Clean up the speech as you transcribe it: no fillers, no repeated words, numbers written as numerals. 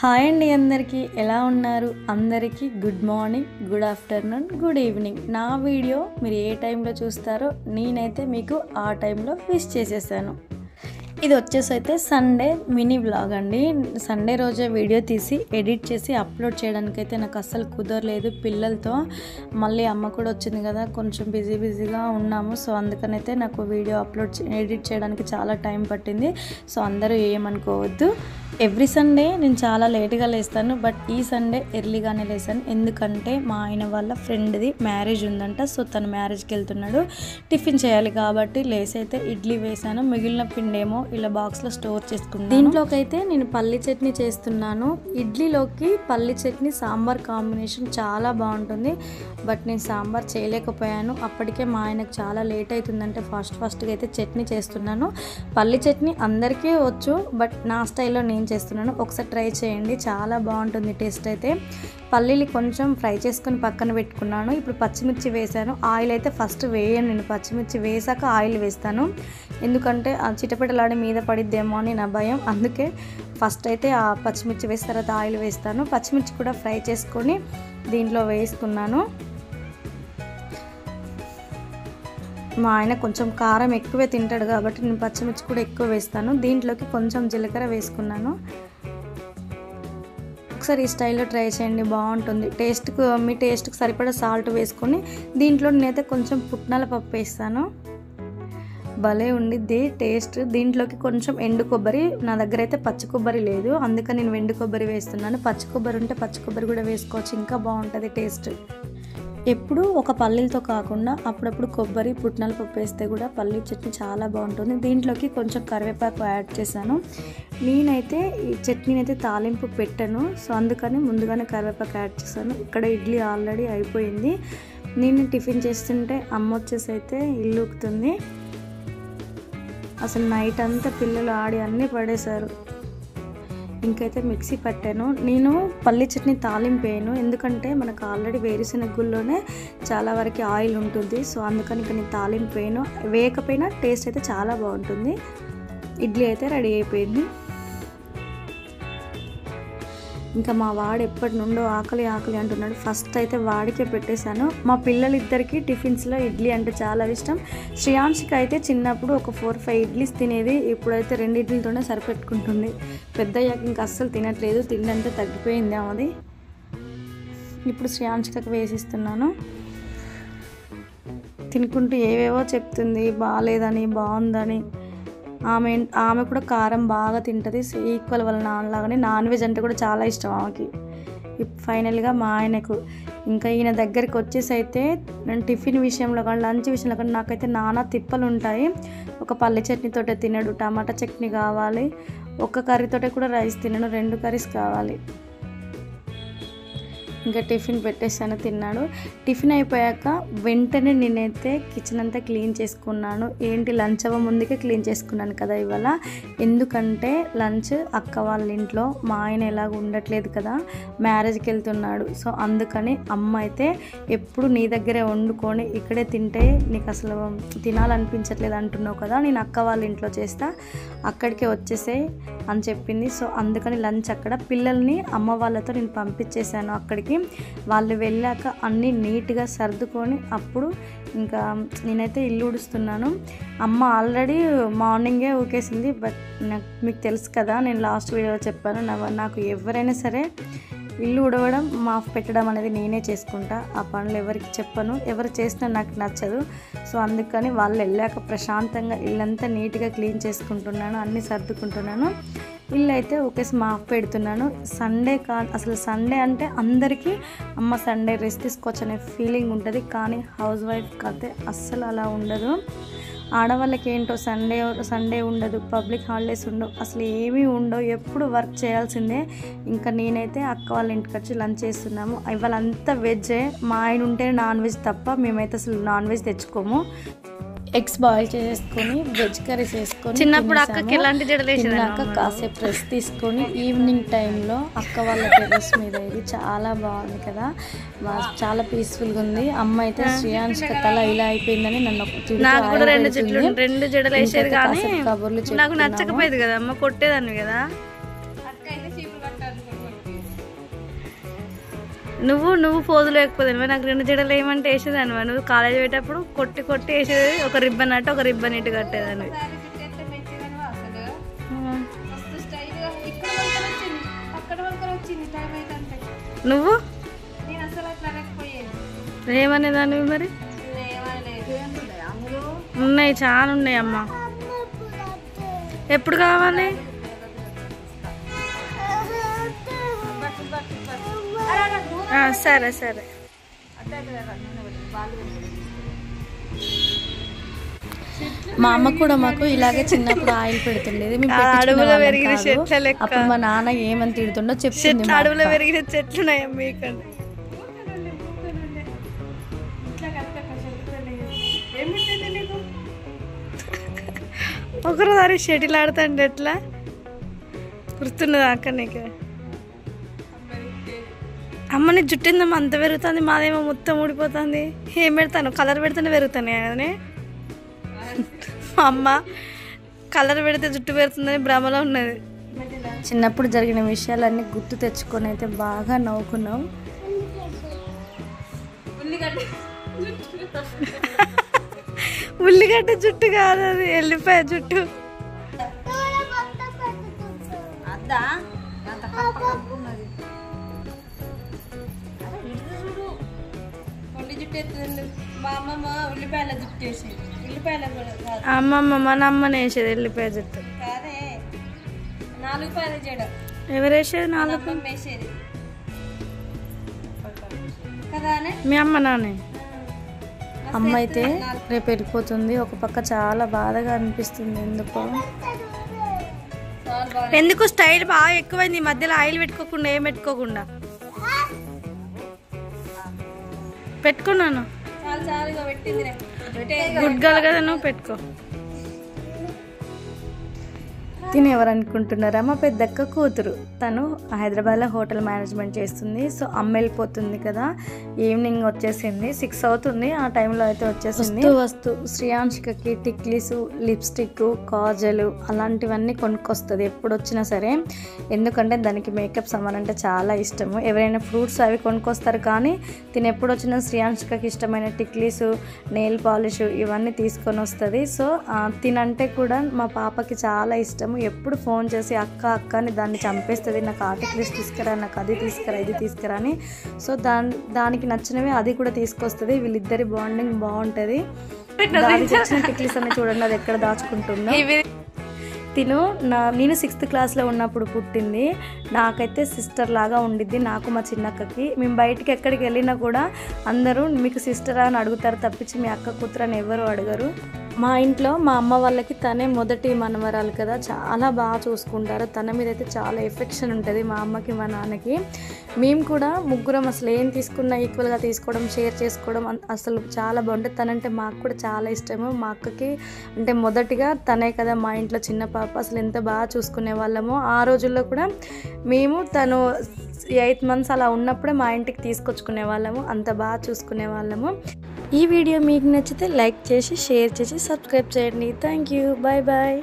Hi అండి, అందరికీ ఎలా ఉన్నారు? అందరికీ good morning, good afternoon, good evening. నా వీడియో మీరు ఏ టైంలో చూస్తారో నేనైతే మీకు ఆ టైంలో విష్ చేసేసాను. ఇది వచ్చేసి అయితే సండే మినీ వ్లాగ్ అండి. సండే రోజే వీడియో తీసి ఎడిట్ చేసి అప్లోడ్ చేయడానికైతే నాకు అస్సలు కుదరలేదు పిల్లలతో. మళ్ళీ అమ్మ కూడా వచ్చింది కదా, కొంచెం బిజీగా ఉన్నాము. సో అందుకనైతే నాకు వీడియో ఎడిట్ చేయడానికి చాలా టైం పట్టింది. సో అందరూ ఏమనుకోవద్దు. ఎవ్రీ సండే నేను చాలా లేట్గా లేస్తాను, బట్ ఈ సండే ఎర్లీగానే లేసాను. ఎందుకంటే మా ఆయన వాళ్ళ ఫ్రెండ్ది మ్యారేజ్ ఉందంట. సో తను మ్యారేజ్కి వెళ్తున్నాడు, టిఫిన్ చేయాలి కాబట్టి లేసి అయితే ఇడ్లీ వేసాను. మిగిలిన పిండేమో ఇలా బాక్స్లో స్టోర్ చేసుకున్నాను. దీంట్లోకి అయితే నేను పల్లి చట్నీ చేస్తున్నాను. ఇడ్లీలోకి పల్లి చట్నీ సాంబార్ కాంబినేషన్ చాలా బాగుంటుంది. బట్ నేను సాంబార్ చేయలేకపోయాను. అప్పటికే మా ఆయనకు చాలా లేట్ అవుతుందంటే ఫాస్ట్గా అయితే చట్నీ చేస్తున్నాను. పల్లి చట్నీ అందరికీ వచ్చు, బట్ నా స్టైల్లో నేను చేస్తున్నాను. ఒకసారి ట్రై చేయండి, చాలా బాగుంటుంది టేస్ట్ అయితే. పల్లీలు కొంచెం ఫ్రై చేసుకొని పక్కన పెట్టుకున్నాను. ఇప్పుడు పచ్చిమిర్చి వేసాను. ఆయిల్ అయితే ఫస్ట్ వేయను, నేను పచ్చిమిర్చి వేసాక ఆయిల్ వేస్తాను. ఎందుకంటే ఆ చిటపటలాడి మీద పడిద్దేమో అని నా భయం. అందుకే ఫస్ట్ అయితే ఆ పచ్చిమిర్చి వేసిన తర్వాత ఆయిల్ వేస్తాను. పచ్చిమిర్చి కూడా ఫ్రై చేసుకొని దీంట్లో వేసుకున్నాను. మా ఆయన కొంచెం కారం ఎక్కువే తింటాడు కాబట్టి నేను పచ్చిమిర్చి కూడా ఎక్కువ వేస్తాను. దీంట్లోకి కొంచెం జీలకర్ర వేసుకున్నాను. ఒకసారి ఈ స్టైల్లో ట్రై చేయండి, బాగుంటుంది. మీ టేస్ట్కి సరిపడా సాల్ట్ వేసుకొని దీంట్లో నేనైతే కొంచెం పుట్నాల పప్పు వేస్తాను. భలే ఉండిద్ది టేస్ట్. దీంట్లోకి కొంచెం ఎండు కొబ్బరి, నా దగ్గర అయితే పచ్చి కొబ్బరి లేదు, అందుకని నేను ఎండు కొబ్బరి వేస్తున్నాను. పచ్చి కొబ్బరి ఉంటే పచ్చి కొబ్బరి కూడా వేసుకోవచ్చు, ఇంకా బాగుంటుంది టేస్ట్. ఎప్పుడు ఒక పల్లీలతో కాకుండా అప్పుడప్పుడు కొబ్బరి పుట్నాల పప్పు వేస్తే కూడా పల్లీ చట్నీ చాలా బాగుంటుంది. దీంట్లోకి కొంచెం కరివేపాకు యాడ్ చేశాను. నేనైతే ఈ చట్నీని అయితే తాలింపు పెట్టాను, సో అందుకని ముందుగానే కరివేపాకు యాడ్ చేశాను. ఇక్కడ ఇడ్లీ ఆల్రెడీ అయిపోయింది. నేను టిఫిన్ చేస్తుంటే అమ్మ వచ్చేసి అయితే ఇల్లు ఊకుతుంది. అసలు నైట్ అంతా పిల్లలు ఆడి అన్నీ పడేశారు. ఇంకైతే మిక్సీ పట్టాను. నేను పల్లి చట్నీ తాలింపు వేయను, ఎందుకంటే మనకు ఆల్రెడీ వేరుశనగుల్లోనే చాలా వరకు ఆయిల్ ఉంటుంది. సో అందుకని ఇక్కడ నేను తాలింపు వేయను. వేయకపోయినా టేస్ట్ అయితే చాలా బాగుంటుంది. ఇడ్లీ అయితే రెడీ అయిపోయింది. ఇంకా మా వాడు ఎప్పటి నుండో ఆకలి అంటున్నాడు. ఫస్ట్ అయితే వాడికే పెట్టేశాను. మా పిల్లలిద్దరికీ టిఫిన్స్లో ఇడ్లీ అంటే చాలా ఇష్టం. శ్రేయాంశికి అయితే చిన్నప్పుడు ఒక 4-5 ఇడ్లీస్ తినేది, ఇప్పుడైతే 2 ఇడ్లీలతోనే సరిపెట్టుకుంటుంది. పెద్దయ్యాక ఇంకా అస్సలు తినట్లేదు, తిండంతా తగ్గిపోయింది ఆమెది. ఇప్పుడు శ్రేయాంశికి వేసిస్తున్నాను. తినుకుంటూ ఏవేవో చెప్తుంది, బాగాలేదని బాగుందని. ఆమె కూడా కారం బాగా తింటుంది, ఈక్వల్ వాళ్ళ నాన్నలాగానే. నాన్ వెజ్ అంటే కూడా చాలా ఇష్టం ఆమెకి. ఫైనల్గా మా ఆయనకు ఇంకా ఈయన దగ్గరికి వచ్చేసి అయితే నేను టిఫిన్ విషయంలో కానీ లంచ్ విషయంలో కానీ నాకైతే నానా తిప్పలు ఉంటాయి. ఒక పల్లి చట్నీతోటే తినడు, టమాటా చట్నీ కావాలి. ఒక కర్రీతోటే కూడా రైస్ తినను, 2 కర్రీస్ కావాలి. ఇంకా టిఫిన్ పెట్టేసాను, తిన్నాడు. టిఫిన్ అయిపోయాక వెంటనే నేనైతే కిచెన్ అంతా క్లీన్ చేసుకున్నాను. లంచ్ అవ్వ ముందుకే క్లీన్ చేసుకున్నాను కదా ఇవాళ. ఎందుకంటే లంచ్ అక్క వాళ్ళ ఇంట్లో, మా ఆయన ఎలాగ ఉండట్లేదు కదా, మ్యారేజ్కి వెళ్తున్నాడు. సో అందుకని అమ్మ అయితే ఎప్పుడు నీ దగ్గరే వండుకొని ఇక్కడే తింటే నీకు అసలు తినాలనిపించట్లేదు అంటున్నావు కదా, నేను అక్క వాళ్ళ ఇంట్లో చేస్తా, అక్కడికే వచ్చేసే అని చెప్పింది. సో అందుకని లంచ్ అక్కడ, పిల్లల్ని అమ్మ వాళ్ళతో నేను పంపించేశాను అక్కడికి. వాళ్ళు వెళ్ళాక అన్నీ నీట్గా సర్దుకొని అప్పుడు ఇంకా నేనైతే ఇల్లు ఊడుస్తున్నాను. అమ్మ ఆల్రెడీ మార్నింగే ఊకేసింది. బట్ మీకు తెలుసు కదా, నేను లాస్ట్ వీడియోలో చెప్పాను, నాకు ఎవరైనా సరే ఇల్లు ఉడవడం మాఫ్ పెట్టడం అనేది నేనే చేసుకుంటా. ఆ పనులు ఎవరికి చెప్పను, ఎవరు చేసినా నాకు నచ్చదు. సో అందుకని వాళ్ళు వెళ్ళాక ప్రశాంతంగా ఇల్లంతా నీట్గా క్లీన్ చేసుకుంటున్నాను, అన్నీ సర్దుకుంటున్నాను. ఇల్లు అయితే ఒకేసి మాఫ్ పెడుతున్నాను. అసలు సండే అంటే అందరికీ అమ్మ సండే రెస్ట్ తీసుకోవచ్చు అనే ఫీలింగ్ ఉంటుంది, కానీ హౌస్ వైఫ్కి అయితే అస్సలు అలా ఉండదు. ఆడవాళ్ళకి ఏంటో సండే ఉండదు, పబ్లిక్ హాలిడేస్ ఉండవు, అసలు ఏమీ ఉండవు, ఎప్పుడు వర్క్ చేయాల్సిందే. ఇంకా నేనైతే అక్క వాళ్ళ ఇంటికి వచ్చి లంచ్ చేస్తున్నాము. ఇవాళంతా వెజ్జే, మా ఆయన ఉంటే నాన్ వెజ్ తప్ప మేమైతే అసలు నాన్ వెజ్ తెచ్చుకోము. ఎగ్స్ బాయిల్ చేసుకొని వెజ్ కర్రీస్ వేసుకొని చిన్నప్పుడు అక్కకి ఎలాంటి తిన్నాక కాసేపు రెస్ట్ తీసుకొని ఈవినింగ్ టైంలో అక్క వాళ్ళ టెర్రస్ మీద ఇది చాలా బాగుంది కదా, చాలా పీస్ఫుల్గా ఉంది. అమ్మ అయితే శ్రేయాంశిక తల ఇలా అయిపోయిందని నన్ను కబుర్లు నచ్చకపోయేది కదా అమ్మ, కొట్టేదాన్ని కదా. నువ్వు పోజు లేకపోతే నాకు 2 జడలు ఏమంటే వేసేదాన్ని. నువ్వు కాలేజ్ పెట్టేటప్పుడు కొట్టి వేసేది. ఒక రిబ్బన్ అట్టు ఒక రిబ్బన్ ఇటు కట్టేదాన్ని. నువ్వు ఏమనేదాన్ని మరి? ఉన్నాయి, చాలా ఉన్నాయి అమ్మ. ఎప్పుడు కావాలి? సరే సరే. మా అమ్మ కూడా మాకు ఇలాగే చిన్నప్పుడు ఆయిల్ పెడుతుండేది. అప్పుడు మా నాన్న ఏమని తిడుతుండో చెప్తుంది. అడవులో పెరిగిన చెట్లున్నాయమ్మ ఇక్కడ. ఒకరోజు షటిల్ ఆడుతాండి ఎట్లా గుర్తున్నదా అక్క నీకు? అమ్మని జుట్టిందమ్మ అంత పెరుగుతుంది, మాదేమో మొత్తం ఊడిపోతుంది. ఏం పెడతాను? కలర్ పెడితేనే పెరుగుతాను అని మా అమ్మ కలర్ పెడితే జుట్టు పెరుగుతుందని భ్రమలో ఉన్నది. చిన్నప్పుడు జరిగిన విషయాలన్నీ గుర్తు తెచ్చుకొని అయితే బాగా నవ్వుకున్నాం. ఉల్లిగడ్డ జుట్టు కాదు అది, ఎల్లిపాయ జుట్టు. అమ్మమ్మ మన అమ్మనే వేసేది ఎల్లిపాయ జుట్టు. ఎవరు వేసేది? 4 మీ అమ్మ నానే. అమ్మ అయితే రేపు వెళ్ళిపోతుంది. ఒక పక్క చాలా బాధగా అనిపిస్తుంది. ఎందుకు స్టైల్ బాగా ఎక్కువైంది. మధ్యలో ఆయిల్ పెట్టుకోకుండా ఏం పెట్టుకోకుండా పెట్టుకున్నాను. గుడ్ గర్ల్ కదా నువ్వు, పెట్టుకో. తిని ఎవరు అనుకుంటున్నారా? మా పెద్దక్క కూతురు. తను హైదరాబాద్లో హోటల్ మేనేజ్మెంట్ చేస్తుంది. సో అమ్మ వెళ్ళిపోతుంది కదా, ఈవినింగ్ వచ్చేసింది, 6 అవుతుంది. ఆ టైంలో అయితే వచ్చేసింది. వస్తూ శ్రీయాంశికకి టిక్లీసు, లిప్స్టిక్, కాజలు అలాంటివన్నీ కొనుక్కొస్తుంది ఎప్పుడు వచ్చినా సరే. ఎందుకంటే దానికి మేకప్ సామాన్ అంటే చాలా ఇష్టము. ఎవరైనా ఫ్రూట్స్ అవి కొనుక్కొస్తారు, కానీ తిని ఎప్పుడు వచ్చినా శ్రీయాంశికకి ఇష్టమైన టిక్లీసు, నెయిల్ పాలిష్ ఇవన్నీ తీసుకొని వస్తుంది. సో తినంటే కూడా మా పాపకి చాలా ఇష్టము. ఎప్పుడు ఫోన్ చేసి అక్క అని దాన్ని చంపేస్తుంది. నాకు ఆ టిక్లీస్ తీసుకురా, నాకు అది తీసుకురా, ఇది తీసుకురా అని. సో దానికి నచ్చినవి అది కూడా తీసుకొస్తుంది. వీళ్ళిద్దరి బాండింగ్ బాగుంటుంది. టిక్లీస్ అన్ని చూడండి అది ఎక్కడ దాచుకుంటుందో. నేను 6th క్లాస్లో ఉన్నప్పుడు పుట్టింది. నాకైతే సిస్టర్ లాగా ఉండిద్ది, నాకు మా చిన్నక్కకి. మేము బయటికి ఎక్కడికి వెళ్ళినా కూడా అందరూ మీకు సిస్టరా అని అడుగుతారు తప్పించి మీ అక్క కూతురు అని ఎవరు అడగరు. మా ఇంట్లో మా అమ్మ వాళ్ళకి తనే మొదటి మనవరాలు కదా, చాలా బాగా చూసుకుంటారు. తన మీద అయితే చాలా ఎఫెక్షన్ ఉంటుంది మా అమ్మకి మా నాన్నకి. మేము కూడా ముగ్గురం అసలు ఏం తీసుకున్నా ఈక్వల్గా తీసుకోవడం, షేర్ చేసుకోవడం అసలు చాలా బాగుంటుంది. తనంటే మాకు కూడా చాలా ఇష్టము. మా అక్కకి అంటే మొదటిగా తనే కదా మా ఇంట్లో చిన్న పాప. అసలు ఎంత బాగా చూసుకునే వాళ్ళమో. ఆ రోజుల్లో కూడా మేము తను 8 months అలా ఉన్నప్పుడే మా ఇంటికి తీసుకొచ్చుకునే వాళ్ళము. అంత బాగా చూసుకునే వాళ్ళము. ఈ వీడియో మీకు నచ్చితే లైక్ చేసి, షేర్ చేసి, సబ్స్క్రైబ్ చేయండి. Thank you. Bye bye.